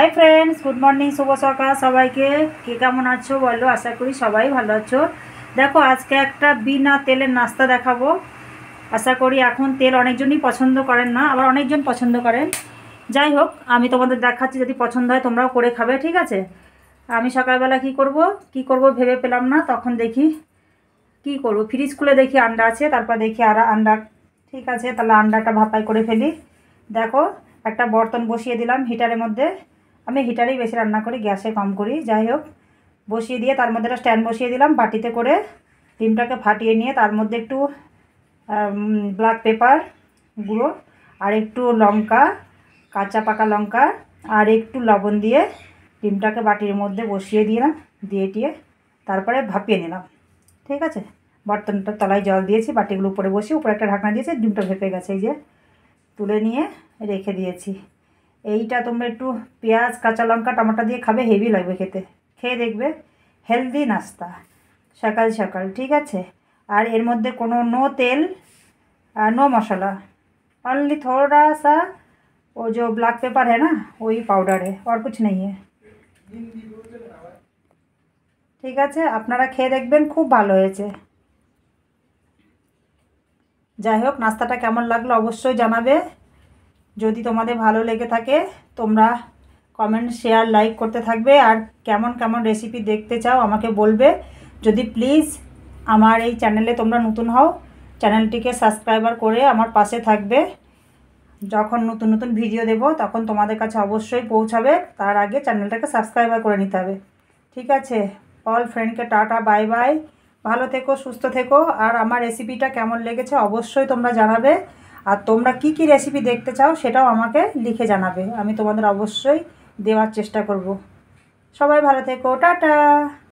Hi friends good morning शुभ सकाल सबाई के केमन आछो बोलो। आशा करी सबाई भालो आछो। देखो आज के एक बिना तेलेर नास्ता देखाबो। आशा करी एखन तेल अनेकजनই पसंद करें ना, आबार अनेकजन पसंद करें। যাই হোক আমি তোমাদের দেখাচ্ছি, যদি পছন্দ হয় তোমরাও করে খাবে, ঠিক আছে। আমি সকালবেলা কি করব ভেবে পেলাম না, তখন দেখি কি করব, ফ্রিজ খুলে দেখি আন্ডা আছে, তারপর দেখি আর আন্ডা, ঠিক আছে তাহলে আন্ডাটা ভাপাই করে ফেলি। দেখো একটা বর্তন বসিয়ে দিলাম হিটারের মধ্যে, আমি হিটারেই বেশি রান্না করি, গ্যাসে কম করি। যাই হোক বসিয়ে দিয়ে তার মধ্যে একটা স্ট্যান্ড বসিয়ে দিলাম, বাটিতে করে ডিমটাকে ফাটিয়ে নিয়ে তার মধ্যে একটু ব্ল্যাক পেপার গুঁড়ো আর একটু লঙ্কা, কাঁচা পাকা লঙ্কা আর একটু লবণ দিয়ে ডিমটাকে বাটির মধ্যে বসিয়ে দিলাম, দিয়ে তারপরে ভাপিয়ে নিলাম, ঠিক আছে। বর্তনটার তলায় জল দিয়েছি, বাটিগুলো উপরে বসিয়ে উপরে একটা ঢাকনা দিয়েছি, ডিমটা ভেপে গেছে, এই যে তুলে নিয়ে রেখে দিয়েছি। এইটা তোমরা একটু পেঁয়াজ কাঁচা লঙ্কা টমেটো দিয়ে খাবে, হেভি লাগবে খেতে, খেয়ে দেখবে। হেলদি नाश्ता सकाल सकाल, ठीक है। और एर मध्य कोनो नो तेल नो मसाला, ओनली थोड़ा सा वो जो ब्लैक पेपर है ना वही पाउडर है, और कुछ नहीं है, ठीक है। আপনারা খেয়ে দেখবেন, খুব ভালো হয়েছে। যাই হোক নাস্তাটা কেমন লাগলো অবশ্যই জানাবে। যদি তোমাদের ভালো লেগে থাকে তোমরা কমেন্ট শেয়ার লাইক করতে থাকবে, আর কেমন কেমন রেসিপি দেখতে চাও আমাকে বলবে। যদি প্লিজ আমার এই চ্যানেলে তোমরা নতুন হও চ্যানেলটিকে সাবস্ক্রাইবার করে আমার পাশে থাকবে। যখন নতুন নতুন ভিডিও দেব তখন তোমাদের কাছে অবশ্যই পৌঁছাবে, তার আগে চ্যানেলটাকে সাবস্ক্রাইবার করে নিতে হবে, ঠিক আছে। অল ফ্রেন্ডকে টাটা বাই বাই, ভালো থেকো সুস্থ থেকো। আর আমার রেসিপিটা কেমন লেগেছে অবশ্যই তোমরা জানাবে, আর তোমরা কি কি রেসিপি দেখতে চাও সেটাও আমাকে লিখে জানাবে, আমি তোমাদের অবশ্যই দেওয়ার চেষ্টা করব। সবাই ভালো থেকো, টাটা।